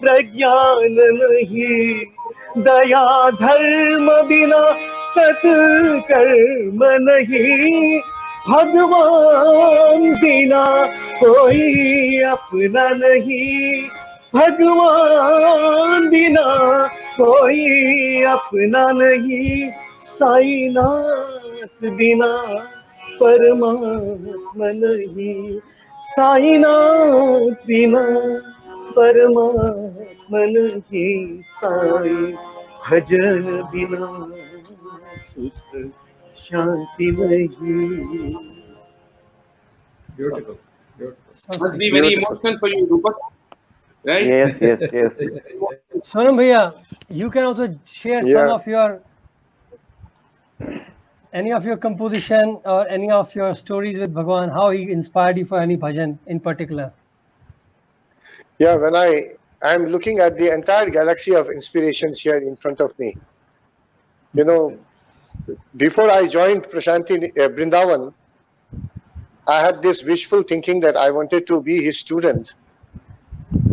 प्रज्ञान नहीं, दया धर्म बिना सत्कर्म नहीं, भगवान बिना कोई अपना नहीं, भगवान बिना कोई अपना नहीं, साईनाथ बिना परमात्मा नहीं, साईनाथ बिना परमात्मा नहीं, साई भजन बिना सुख शांति नहीं. Beautiful, beautiful. Must be very emotional for you, Rupak, right? Yes, yes, yes. Sonam Bhaiya, you can also share some of your, any of your composition or any of your stories with Bhagwan, how he inspired you for any bhajan in particular. Yeah, when I'm looking at the entire galaxy of inspirations here in front of me, you know, before I joined Prashanti Brindavan, I had this wishful thinking that I wanted to be his student.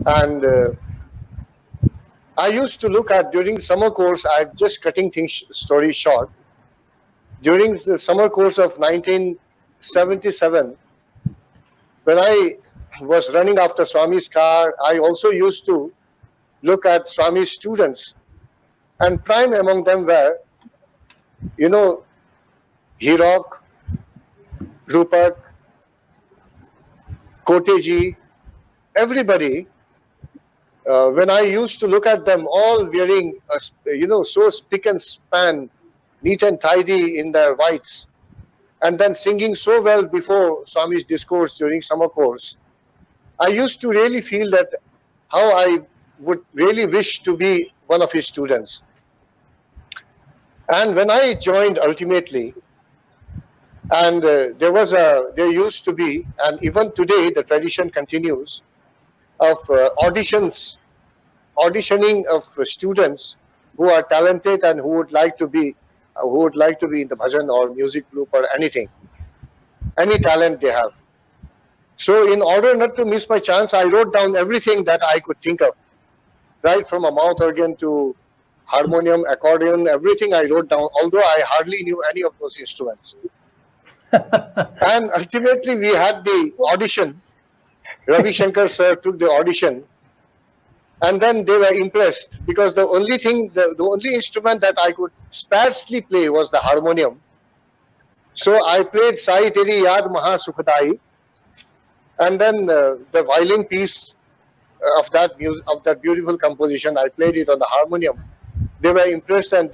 And I used to look at, during the summer course, I'm just cutting things, story short. During the summer course of 1977, when I was running after Swami's car, I also used to look at Swami's students. And prime among them were, you know, Hirok, Rupak, Koteji, everybody. When I used to look at them all wearing, you know, so spick and span, neat and tidy in their whites, and then singing so well before Swami's discourse during summer course, I used to really feel that how I would really wish to be one of his students. And when I joined ultimately, and there used to be, and even today the tradition continues, of auditioning of students who are talented and who would like to be in the bhajan or music group or anything, any talent they have. So in order not to miss my chance, I wrote down everything that I could think of, right from a mouth organ to harmonium, accordion, everything I wrote down, although I hardly knew any of those instruments. And ultimately we had the audition. Ravi Shankar sir took the audition, and then they were impressed because the only thing, the only instrument that I could sparsely play was the harmonium. So I played Sai Teri Yaad Maha Sukhadai, and then the violin piece of that beautiful composition, I played it on the harmonium. They were impressed, and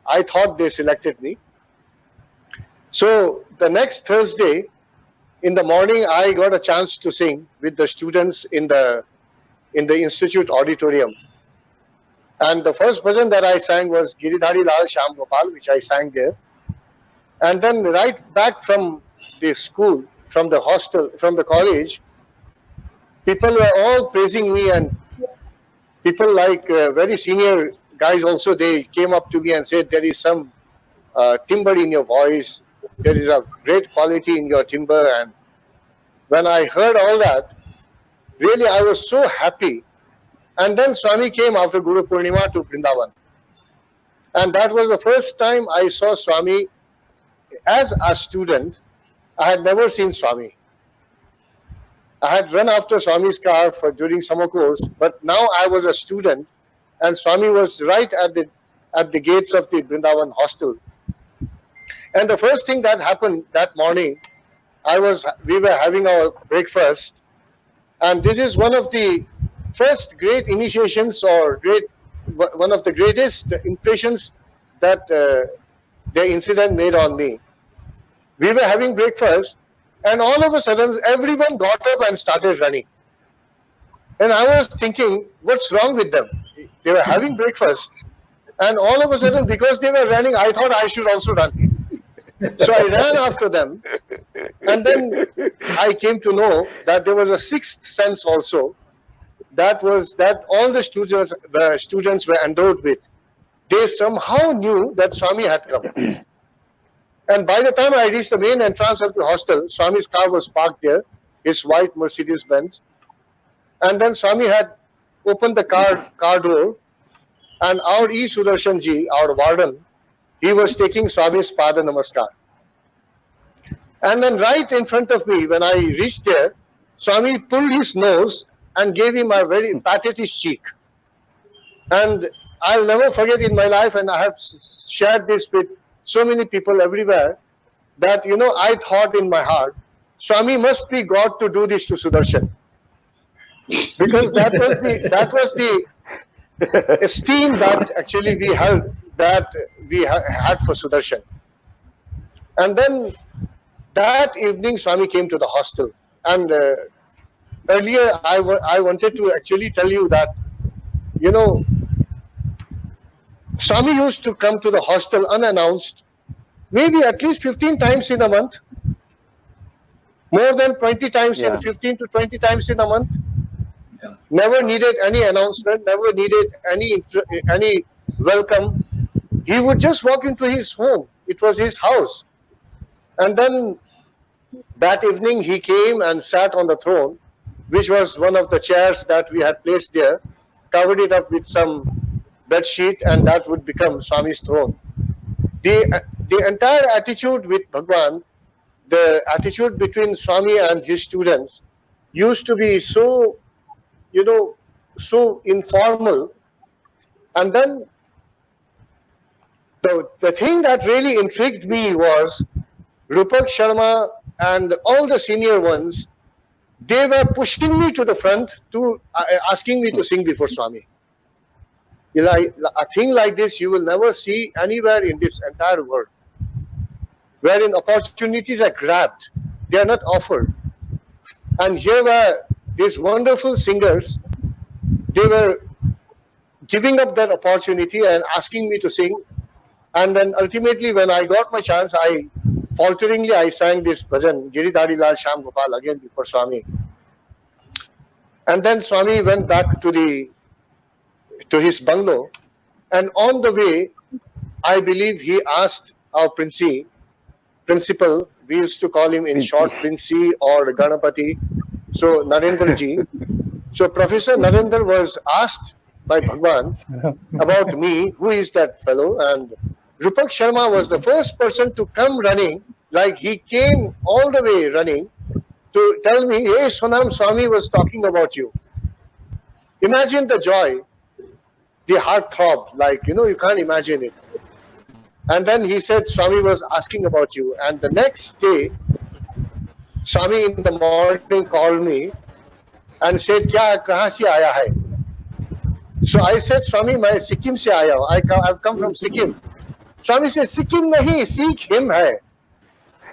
I thought they selected me. So the next Thursday in the morning, I got a chance to sing with the students in the institute auditorium. And the first bhajan that I sang was Giridhari Lal Shyam Gopal, which I sang there. And then right back from the school, from the hostel, from the college, people were all praising me, and people like very senior guys also, they came up to me and said, there is some timbre in your voice, there is a great quality in your timbre. And when I heard all that, really I was so happy. And then Swami came after Guru Purnima to Vrindavan. And that was the first time I saw Swami as a student. I had never seen Swami. I had run after Swami's car during summer course, but now I was a student, and Swami was right at the gates of the Vrindavan hostel. And the first thing that happened that morning, we were having our breakfast, and this is one of the first great initiations or one of the greatest impressions that the incident made on me. We were having breakfast, and all of a sudden, everyone got up and started running. And I was thinking, what's wrong with them? They were having breakfast, and all of a sudden, because they were running, I thought I should also run. So I ran after them, and then I came to know that there was a sixth sense also, that all the students were endowed with. They somehow knew that Swami had come. And by the time I reached the main entrance of the hostel, Swami's car was parked there, his white Mercedes Benz. And then Swami had opened the car door, and our E. Sudarshanji, our warden, he was taking Swami's Pada Namaskar. And then right in front of me, when I reached there, Swami pulled his nose and gave him a very patted his cheek. And I'll never forget in my life, and I have shared this with so many people everywhere, that, you know, I thought in my heart, Swami must be God to do this to Sudarshan. Because that was the esteem that actually we had for Sudarshan. And then that evening, Swami came to the hostel. And earlier, I wanted to actually tell you that, you know, Swami used to come to the hostel unannounced, maybe at least 15 times in a month, more than 20 times, in 15 to 20 times in a month. Yeah. Never needed any announcement, never needed any welcome. He would just walk into his home. It was his house. And then that evening he came and sat on the throne, which was one of the chairs that we had placed there, covered it up with some bed sheet, and that would become Swami's throne. The entire attitude with Bhagwan, the attitude between Swami and his students used to be so, you know, so informal. And then the thing that really intrigued me was Rupak Sharma and all the senior ones, they were pushing me to the front to asking me to sing before Swami. You know, a thing like this you will never see anywhere in this entire world, wherein opportunities are grabbed, they are not offered. And here were these wonderful singers, they were giving up that opportunity and asking me to sing. And then ultimately, when I got my chance, falteringly I sang this bhajan, Giridhari Lal Shyam Gopal, again before Swami. And then Swami went back to his bungalow, and on the way, I believe he asked our principal, we used to call him in short Princy or Ganapati, so Narendra ji. So Professor Narendra was asked by Bhagwan about me, who is that fellow, and Rupak Sharma was the first person to come running, like he came all the way running to tell me, hey Sonam, Swami was talking about you. Imagine the joy, the heart throb, like, you know, you can't imagine it. And then he said, Swami was asking about you. And the next day, Swami in the morning called me and said, Kya, kahan se aaya hai? So I said, Swami, मैं Sikkim se aaya hu. I've come from Sikkim. Swami said, Sikkim nahi, Sikh him hai.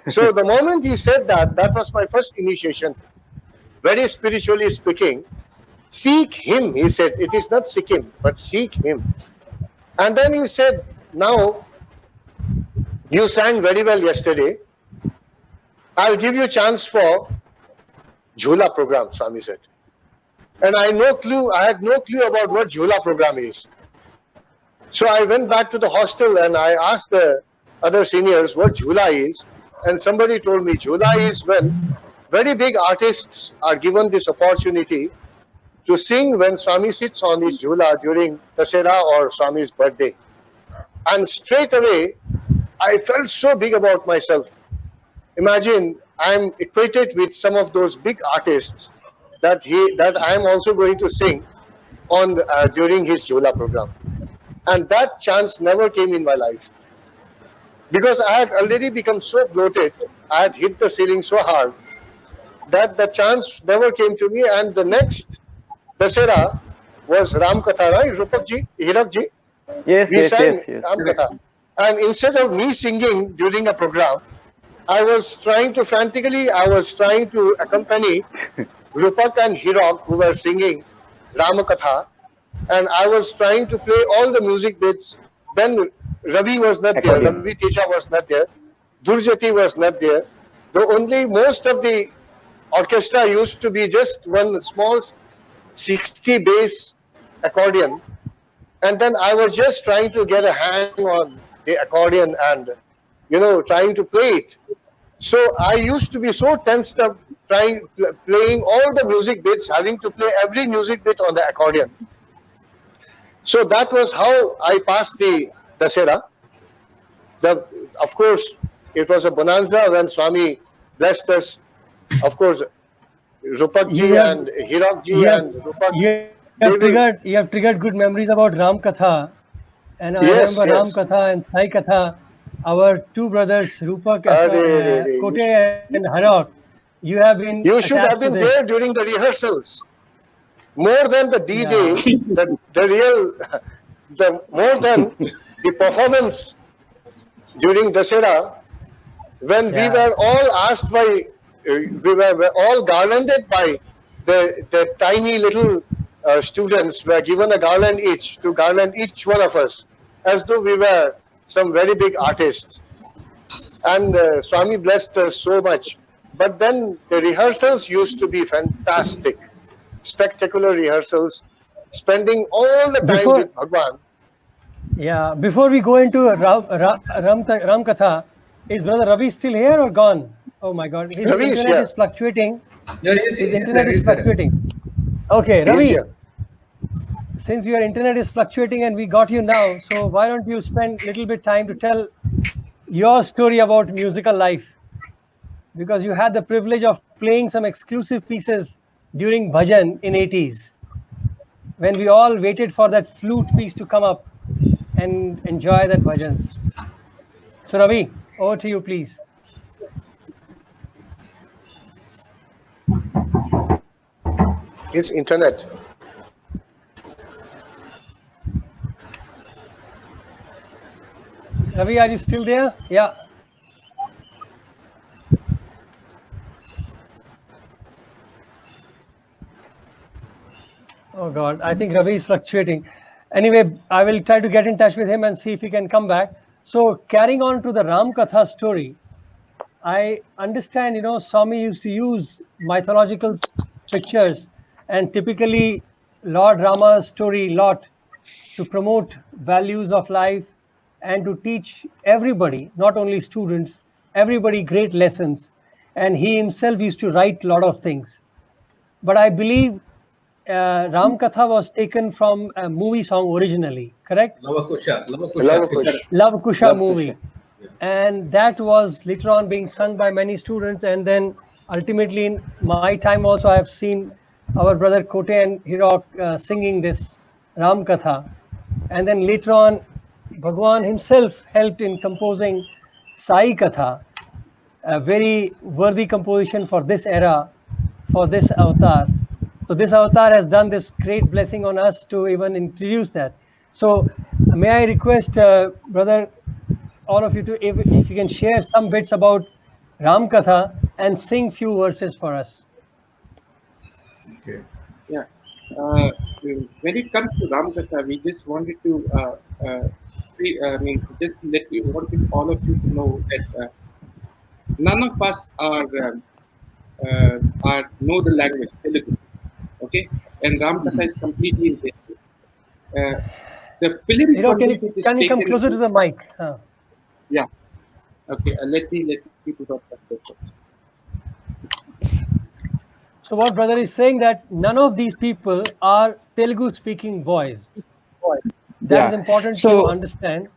So the moment he said that, that was my first initiation. Very spiritually speaking, seek him, he said. It is not Sikkim, but seek him. And then he said, now, you sang very well yesterday. I'll give you a chance for Jhula program, Swami said. And I had no clue about what Jhula program is. So I went back to the hostel and I asked the other seniors what Jhula is. And somebody told me Jhula is when very big artists are given this opportunity to sing when Swami sits on his Jhula during Dasera or Swami's birthday. And straight away, I felt so big about myself. Imagine I'm equated with some of those big artists that I'm also going to sing on during his Jhula program. And that chance never came in my life. Because I had already become so bloated, I had hit the ceiling so hard that the chance never came to me. And the next Dasera was Ram Katha, right? Rupak ji, Hirak ji? Yes, We yes, sang yes, yes. Ram Katha. And instead of me singing during a program, I was trying to accompany Rupak and Hirak, who were singing Ramakatha, and I was trying to play all the music bits. Then Ravi was not there, Ravi Teja was not there, Durjati was not there. Most of the orchestra used to be just one small 60 bass accordion, and then I was just trying to get a hang on the accordion and, you know, trying to play it. So I used to be so tensed up playing all the music bits, having to play every music bit on the accordion. So that was how I passed the Dasera. Of course, it was a bonanza when Swami blessed us. Of course, Rupakji and Hirakji and Rupak. You have triggered good memories about Ram Katha, and I Yes, remember yes. Ram Katha and Sai Katha. Our two brothers, Rupak, Kote and Harak, you have been. You should have been to this. there during the rehearsals. More than the D-Day, more than the performance during Dasera, when we were all asked by, we were all garlanded by the tiny little students were given a garland each to garland each one of us, as though we were some very big artists. And Swami blessed us so much. But then the rehearsals used to be fantastic, spectacular rehearsals, spending all the time with Bhagwan. Yeah, before we go into Ram Katha, is Brother Ravi still here or gone? Oh my God, his internet is fluctuating. Yeah, his internet is fluctuating. Okay, Ravi, since your internet is fluctuating and we got you now, so why don't you spend a little bit time to tell your story about musical life? Because you had the privilege of playing some exclusive pieces during bhajan in 80s, when we all waited for that flute piece to come up and enjoy that bhajans. So Ravi, over to you, please. His internet. Ravi, are you still there? Yeah. Oh God, I think Ravi is fluctuating. Anyway, I will try to get in touch with him and see if he can come back. So carrying on to the Ram Katha story, I understand, Swami used to use mythological pictures and typically Lord Rama's story lot to promote values of life and to teach everybody, not only students, everybody great lessons. And he himself used to write a lot of things. But I believe Ram Katha was taken from a movie song originally, correct? Lava Kusha movie. And that was later on being sung by many students. And then ultimately in my time also, I have seen our brother Kote and Hirak singing this Ram Katha. And then later on, Bhagwan himself helped in composing Sai Katha, a very worthy composition for this era, for this avatar. So this avatar has done this great blessing on us to even introduce that. So may I request, brother, all of you to, if you can share some bits about Ram Katha and sing few verses for us. Okay. Yeah. When it comes to Ram Katha, we just wanted to, wanted all of you to know that none of us know the language Telugu. Okay, and Ram Katha is completely in Telugu. The film. Can you come closer to the mic? Yeah. Okay. Let me put up that first. So what brother is saying that none of these people are Telugu speaking boys. That is important to understand.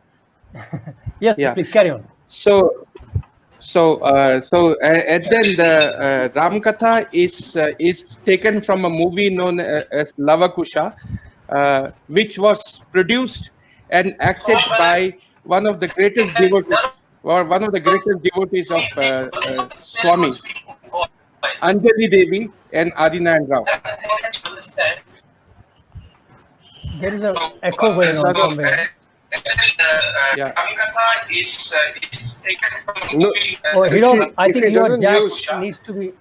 Yes, please carry on. And then the Ram Katha is taken from a movie known as Lava Kusha, which was produced and acted by one of the greatest devotees of Swami, Anjali Devi and Adinayan Rao. There is an echo going on somewhere. Yeah. No, I think your jack needs to be.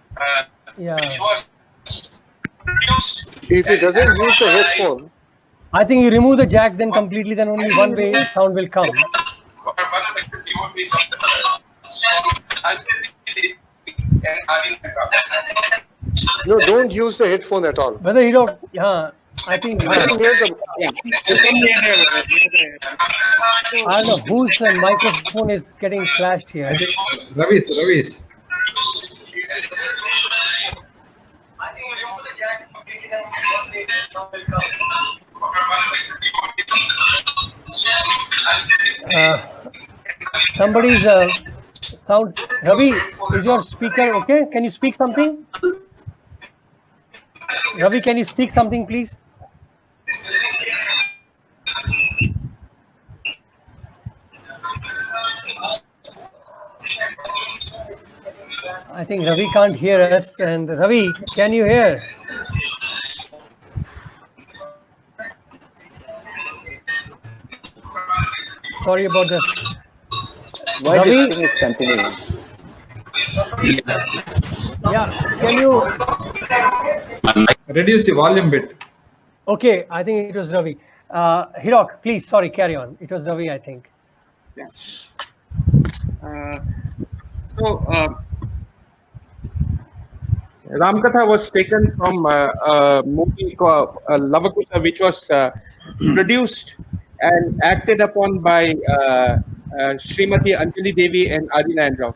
If he doesn't use the headphone, I think you remove the jack, then completely, then only one way sound will come. No, don't use the headphone at all. Whether you don't, I think. I don't know whose microphone is getting flashed here. Ravi's. Somebody's sound. Ravi, is your speaker okay? Can you speak something? Ravi, can you speak something, please? I think Ravi can't hear us. And Ravi, can you hear? Sorry about that. Why Ravi? this thing is continuing? Yeah, can you? Reduce the volume bit. Okay, I think it was Ravi. Hirok, please, sorry, carry on. It was Ravi, I think. Yes. So, Ramkatha was taken from a movie called Lavakusa, which was produced and acted upon by Srimati Anjali Devi and Aradhana Rao.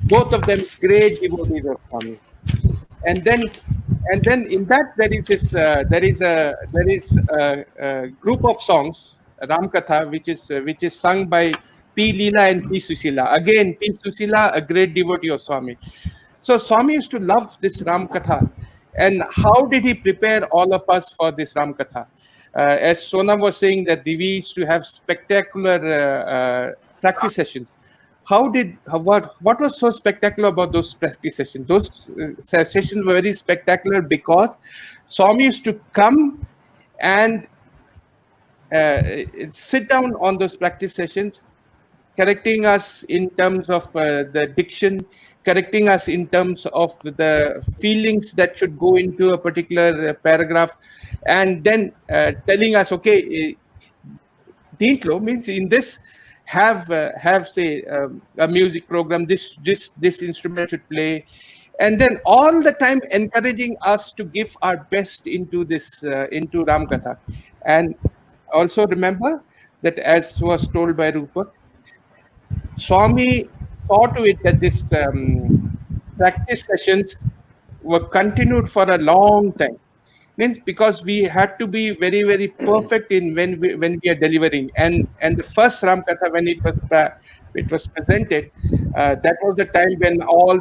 Both of them great devotees of Swami. And then in that there is a group of songs, Ramkatha, which is sung by P. Leela and P. Susila. Again, P. Susila, a great devotee of Swami. So Swami used to love this Ramkatha. And how did he prepare all of us for this Ramkatha? As Sonam was saying, that we used to have spectacular practice sessions. What was so spectacular about those practice sessions? Those sessions were very spectacular because Swami used to come and sit down on those practice sessions, correcting us in terms of the diction, correcting us in terms of the feelings that should go into a particular paragraph, and then telling us, okay, Deentlo means in this have say a music program, this instrument should play, and then all the time encouraging us to give our best into this into Ramkatha. And also remember that, as was told by Rupak, Swami saw to it that this practice sessions were continued for a long time. Means because we had to be very, very perfect in when we are delivering. And the first Ramkatha, when it was presented, that was the time when all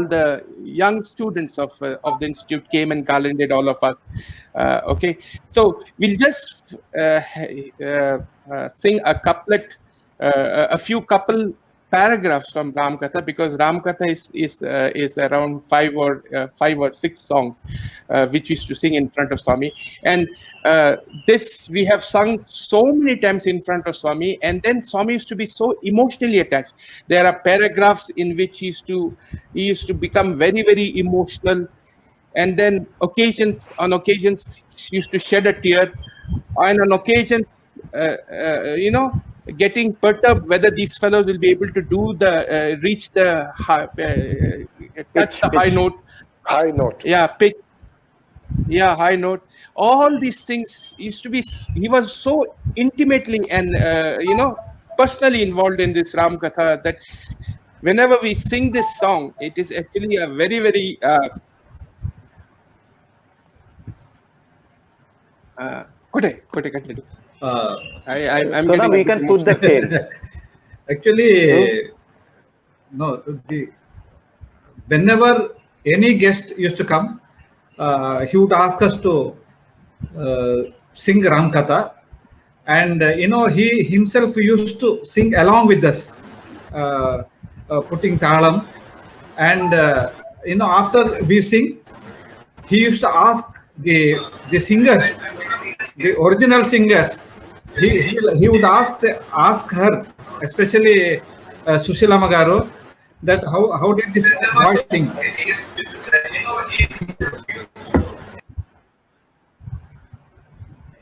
the young students of the institute came and garlanded all of us. Okay, so we'll just sing a couplet, a few couple paragraphs from Ramkatha, because Ramkatha is around 5 or 6 songs which we used to sing in front of Swami, and this we have sung so many times in front of Swami, and then Swami used to be so emotionally attached. There are paragraphs in which he used to become very, very emotional, and then on occasions he used to shed a tear, and on occasions getting perturbed whether these fellows will be able to do the reach the high, touch the high note. High note. Yeah, pitch. Yeah, high note. All these things used to be. He was so intimately and personally involved in this Ramkatha that whenever we sing this song, it is actually a very, very Kote, continue. I'm So now getting we can put the tail. Actually, no. Whenever any guest used to come, he would ask us to sing Ramkatha, and he himself used to sing along with us, putting talam, and after we sing, he used to ask the singers, the original singers. He would ask her, especially Sushila Magaru, that how did this boy sing?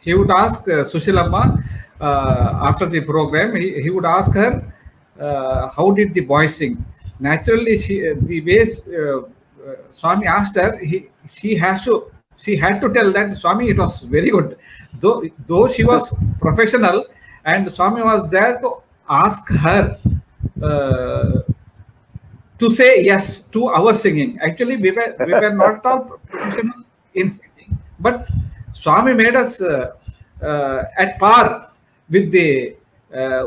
He would ask Sushilama after the program. He would ask her, how did the boy sing? Naturally, the way Swami asked her, she had to tell that Swami, it was very good. Though she was professional, and Swami was there to ask her to say yes to our singing. Actually, we were not at all professional in singing, but Swami made us at par with the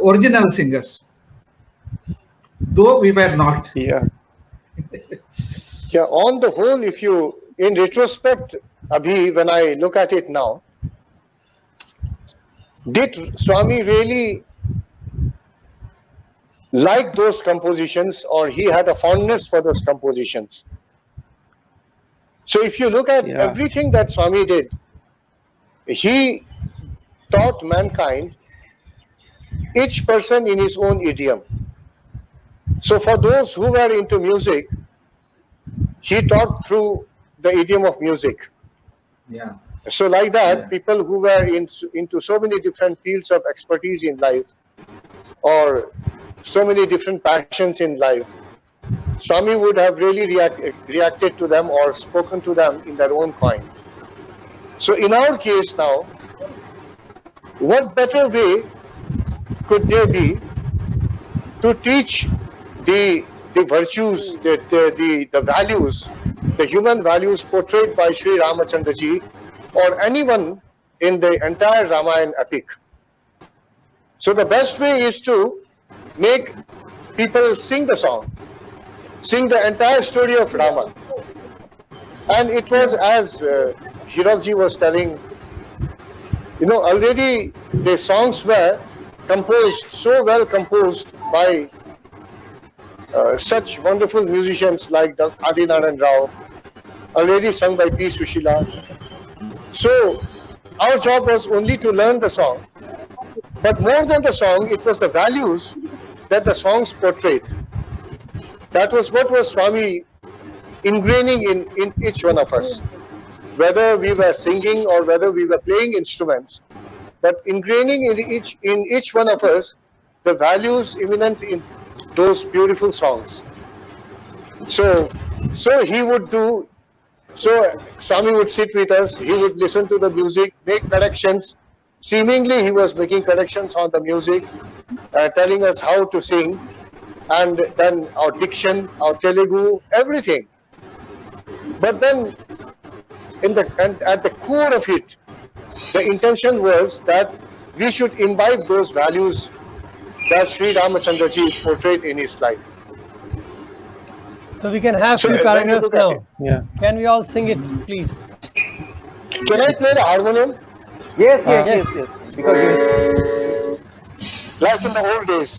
original singers, though we were not. Yeah. Yeah, on the whole, if you, in retrospect, Abhi, when I look at it now, did Swami really like those compositions, or he had a fondness for those compositions? So if you look at Yeah. everything that Swami did, he taught mankind, each person in his own idiom. So for those who were into music, he taught through the idiom of music. Yeah. So like that, Yeah. people who were into so many different fields of expertise in life, or so many different passions in life, Swami would have really reacted to them or spoken to them in their own kind. So in our case now, what better way could there be to teach the virtues, the values, the human values portrayed by Sri Ramachandra ji, or anyone in the entire Ramayana epic? So the best way is to make people sing the song, sing the entire story of Rama. And it was, as Hirokji was telling, already the songs were composed, so well composed by such wonderful musicians like Adinaran Rao, already sung by P. Sushila. So our job was only to learn the song, but more than the song, it was the values that the songs portrayed. That was what was Swami ingraining in each one of us, whether we were singing or whether we were playing instruments, but ingraining in each one of us the values imminent in those beautiful songs. So he would do. So Swami would sit with us. He would listen to the music, make corrections. Seemingly, he was making corrections on the music, telling us how to sing, and then our diction, our Telugu, everything. But then, at the core of it, the intention was that we should imbibe those values that Sri Ramachandra ji portrayed in his life. So we can have So few when you paragraphs look at now. it- Yeah. Can we all sing it, please? Can I play the harmonium Yes, yes, Yes. yes, yes. Because like in the old days?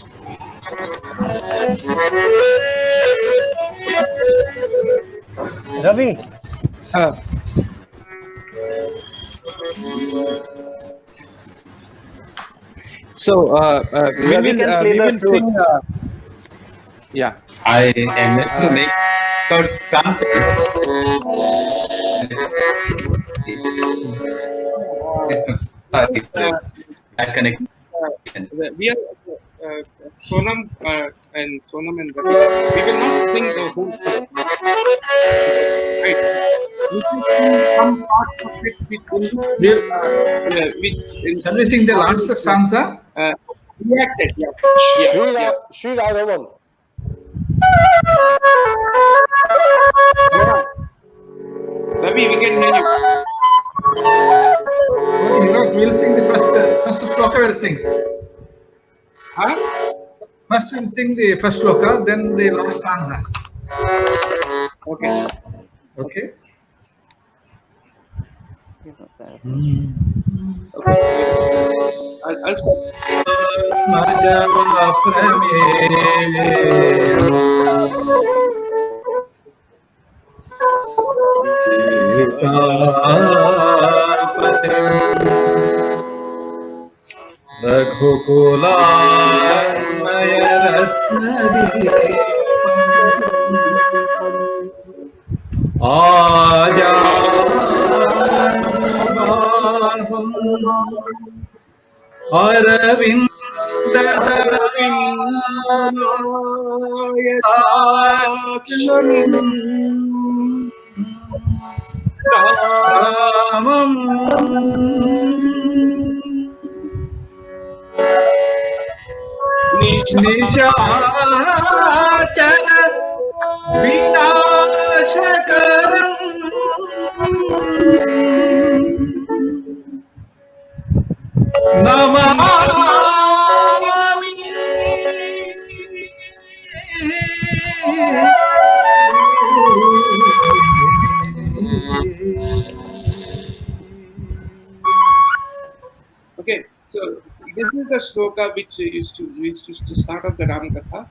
Ravi, Uh, so we Yeah, we will can play we the will flute. sing. Yeah. I am able to make out something. Sorry for the bad connection. We are Sonam and Ravi. We will not sing the whole song. Right. We can sing some parts of it which Shall we sing the last stanza? reacted. Yeah. Sri Raghavan. Ravi, we can hear you. Okay, we'll sing the first sloka. We'll sing. Huh? First, we'll sing the first sloka, then the last stanza. Okay. Okay. I'll stop. आजा Arvind रामम Nish निशाचर विनाशकरं Namami Okay, so this is the sloka which used to start off the Ram Katha.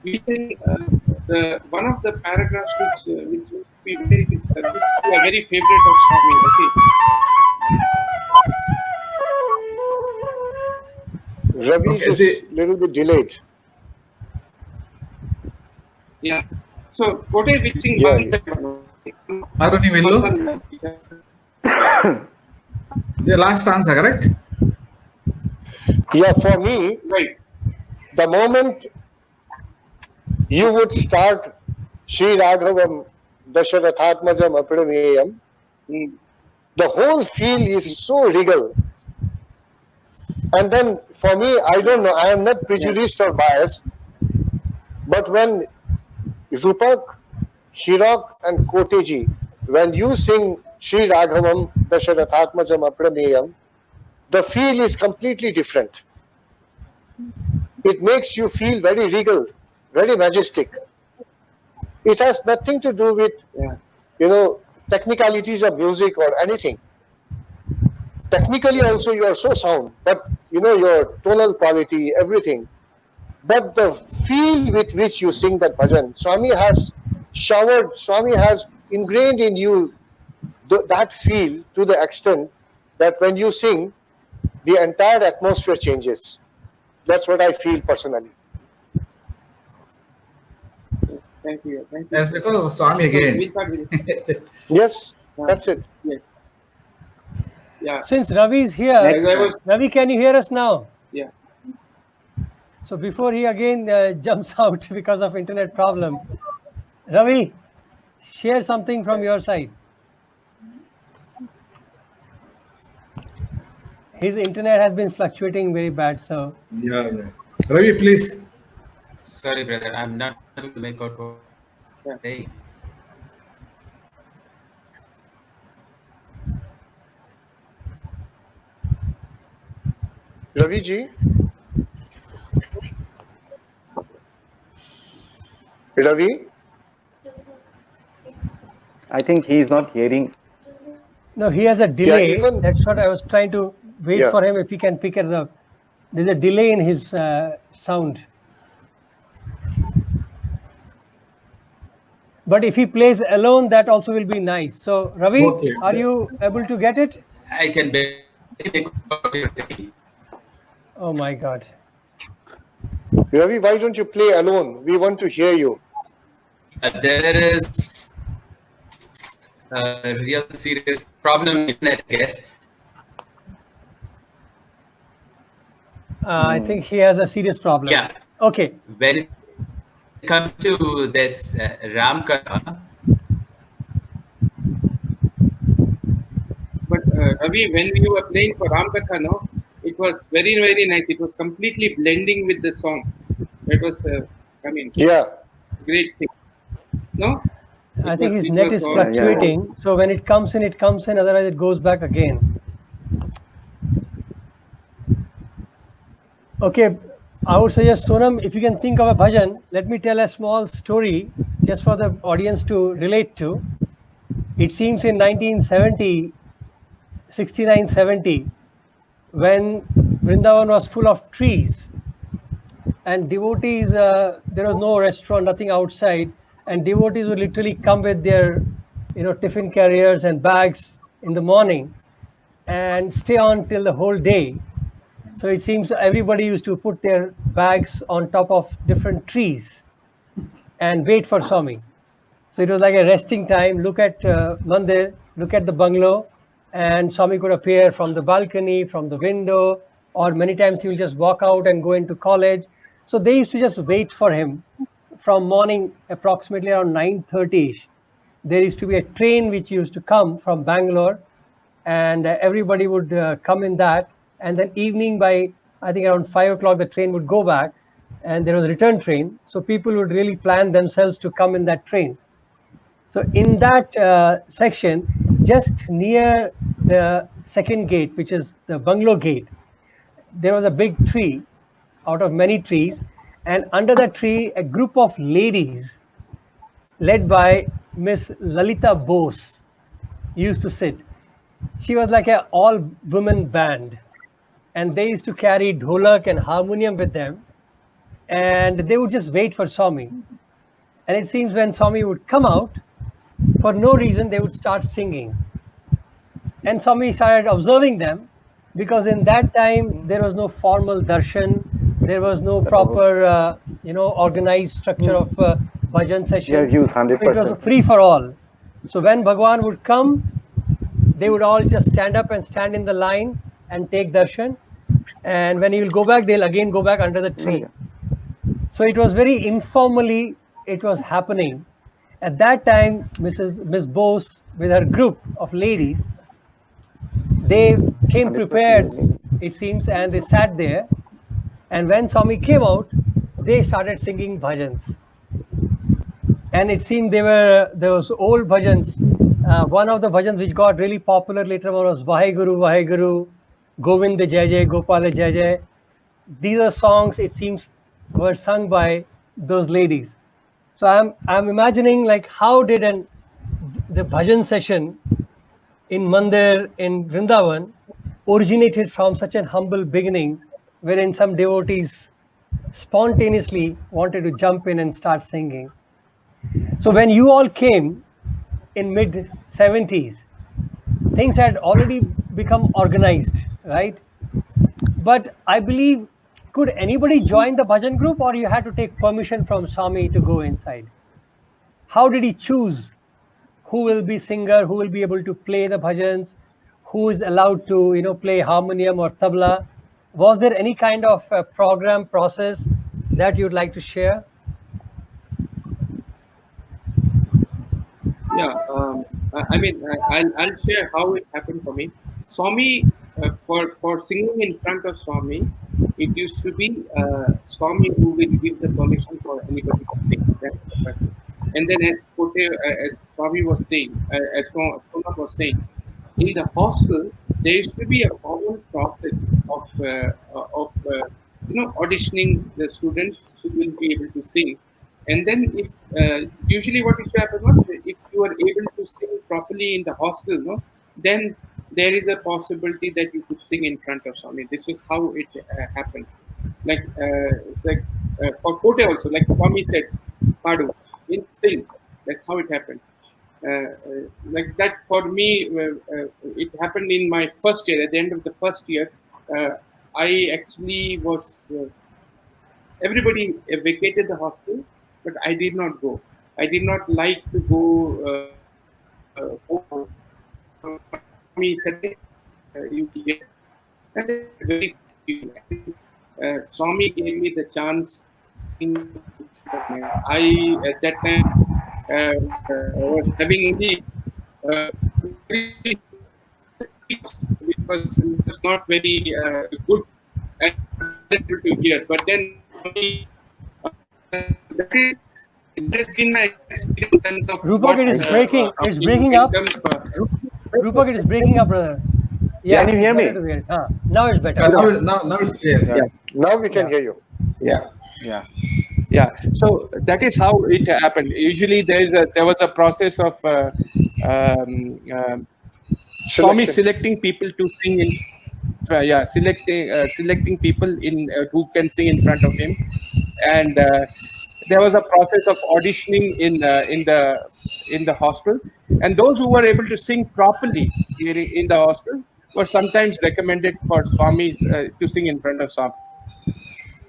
We think the one of the paragraphs which would be very a very favorite of Swami. Okay. Ravi Okay, is a little bit delayed. Yeah. So Kote which sing Yeah, Aruni Villu, the last answer, correct? Yeah, for me, right. the moment you would start Sri Raghavam Dasharathatmajam Aprameyam, the whole feel is so regal. And then for me, I don't know, I am not prejudiced or biased, but when Rupak, Hirak and Koteji, when you sing Sri Raghavam Dasharathatmajam Aprameyam, the feel is completely different. It makes you feel very regal, very majestic. It has nothing to do with, technicalities of music or anything. Technically also you are so sound, but your tonal quality, everything. But the feel with which you sing that bhajan, Swami has ingrained in you that feel to the extent that when you sing, the entire atmosphere changes. That's what I feel personally. Thank you. Thank you. That's because of Swami again. We'll start with it. Yes, that's it. Yes. Yeah. Since Ravi is here, Ravi, can you hear us now? Yeah. So before he again jumps out because of internet problem, Ravi, share something from your side. His internet has been fluctuating very bad, so. Yeah. Ravi, please. Sorry, brother, I'm not able to make out what you're saying. Ravi ji? Ravi? I think he is not hearing. No, he has a delay. even- That's what I was trying to wait Yeah. for him if he can pick it up. There's a delay in his sound. But if he plays alone, that also will be nice. So, Ravi, Okay. are you able to get it? I can barely make out what you're saying. Oh my God. Ravi, why don't you play alone? We want to hear you. There is a real serious problem in internet, I guess. I think he has a serious problem. Yeah. Okay. When it comes to this Ram Katha, But Ravi, when you were playing for Ram Katha, no, it was very, very nice. It was completely blending with the song. It was, Yeah. great thing. No? I think his it net was is all- fluctuating. So when it comes in, it comes in. Otherwise, it goes back again. Okay. I would suggest, Sonam, if you can think of a bhajan, let me tell a small story just for the audience to relate to. It seems in 1970, 69, 70, when Vrindavan was full of trees and devotees, there was no restaurant, nothing outside, and devotees would literally come with their, tiffin carriers and bags in the morning and stay on till the whole day. So it seems everybody used to put their bags on top of different trees and wait for Swami. So it was like a resting time. Look at Mandir, look at the bungalow, and Swami could appear from the balcony, from the window, or many times he will just walk out and go into college. So they used to just wait for him from morning, approximately around 9:30ish. There used to be a train which used to come from Bangalore, and everybody would come in that. And then evening by, I think around 5 o'clock, the train would go back. and there was a return train. So people would really plan themselves to come in that train. So in that section, just near the second gate, which is the bungalow gate, there was a big tree out of many trees, and under that tree, a group of ladies led by Miss Lalita Bose used to sit. She was like an all-women band, and they used to carry dholak and harmonium with them, and they would just wait for Swami. And it seems when Swami would come out, for no reason, they would start singing. And Swami started observing them, because in that time there was no formal darshan, there was no proper, organized structure of bhajan session. Your views, It was 100%. free for all. So when Bhagwan would come, they would all just stand up and stand in the line and take darshan. And when he will go back, they'll again go back under the tree. So it was very informally, it was happening. At that time, Miss Bose with her group of ladies, they came 100% prepared, lady. it seems, and they sat there. And when Swami came out, they started singing bhajans. And it seemed there was old bhajans. One of the bhajans which got really popular later on was Vaheguru, Vaheguru, Govind Jai Jai, Gopal Jai Jai. These are songs, it seems, were sung by those ladies. So I'm imagining, like, how did the bhajan session in Mandir in Vrindavan originated from such an humble beginning, wherein some devotees spontaneously wanted to jump in and start singing. So when you all came in mid 70s, things had already become organized, right? But I believe, could anybody join the bhajan group, or you had to take permission from Swami to go inside? How did he choose who will be singer, who will be able to play the bhajans, who is allowed to play harmonium or tabla? Was there any kind of program process that you'd like to share? Yeah, I'll share how it happened for me. Swami, for singing in front of Swami, it used to be Swami who will give the permission for anybody to sing. That's the first thing. And then, as Swami was saying, as Sonam was saying, in the hostel there used to be a formal process of auditioning the students who will be able to sing. And then, if usually what used to happen was, if you were able to sing properly in the hostel, then there is a possibility that you could sing in front of Swami. This is how it happened. It's like for Kote also, like Swami said, Padu, in sing. That's how it happened. Like that for me, it happened in my first year. At the end of the first year, I actually was. Everybody vacated the hostel, but I did not go. I did not like to go home. Swami said, you get. And then very Swami gave me the chance. I at that time was having only it was not very good and to hear. But then that has been my experience in terms of Rupak, it is breaking. It's breaking up. Rupak, it is breaking up, brother. Can you hear me? Now it's better. Now it's clear. Yeah. Now we can hear you. Yeah. So that is how it happened. Usually there was a process of Swami selecting people to sing in. Selecting people in who can sing in front of him, and there was a process of auditioning in the hostel, and those who were able to sing properly in the hostel were sometimes recommended for Swamis to sing in front of Swami.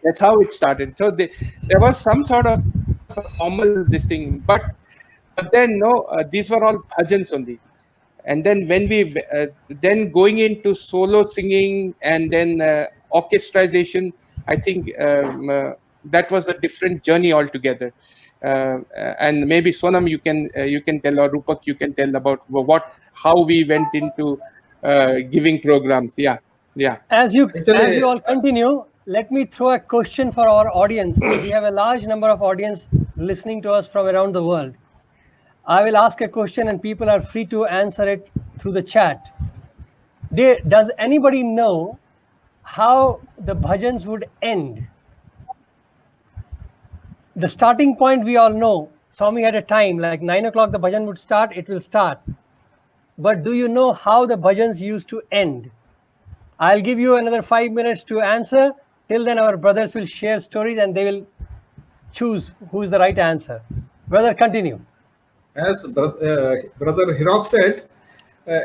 That's how it started. So there was some sort of formal this thing, but then these were all bhajans only. And then when we then going into solo singing and then orchestration, I think that was a different journey altogether. And maybe Sonam, you can tell, or Rupak, you can tell about how we went into giving programs. Yeah. As you all continue, let me throw a question for our audience. We have a large number of audience listening to us from around the world. I will ask a question and people are free to answer it through the chat. Does anybody know how the bhajans would end? The starting point we all know. Swami had a time, like 9 o'clock the bhajan would start, it will start. But do you know how the bhajans used to end? I'll give you another 5 minutes to answer. Till then our brothers will share stories and they will choose who is the right answer. Brother, continue. As brother Hirok said,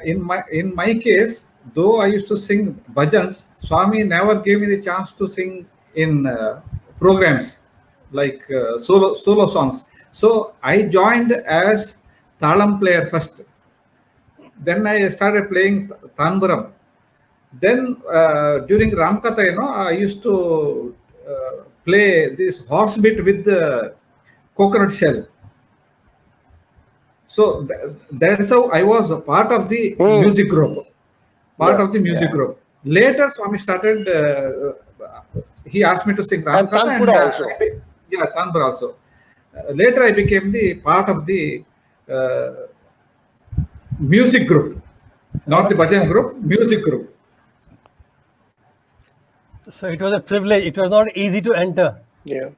in my case, though I used to sing bhajans, Swami never gave me the chance to sing in programs like solo songs. So I joined as talam player first. Then I started playing tanburam. Then during Ramkatha, I used to play this horse bit with the coconut shell. So that's how I was a part of the music group. Group. Later, Swami started. He asked me to sing Ramkatha and Tanpura also. Tanpura also. Later, I became the part of the music group, not the bhajan group, music group. So it was a privilege. It was not easy to enter. Yeah.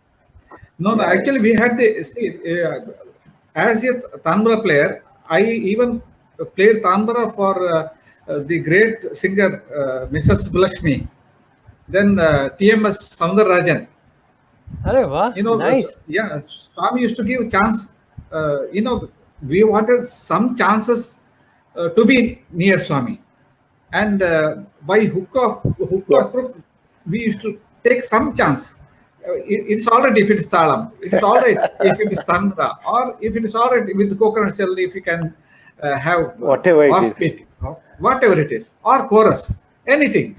No. Actually, we had as a tanbura player, I even played tanbura for the great singer Mrs. Bulakshmi. Then TMS Soundararajan. Nice. Swami used to give chance. We wanted some chances to be near Swami, and by hook or crook, we used to take some chance. It's all right if it's talam. It's all right if it is tantra, or if it is all right with coconut shell, if you can have Whatever it is. whatever it is, or chorus, anything.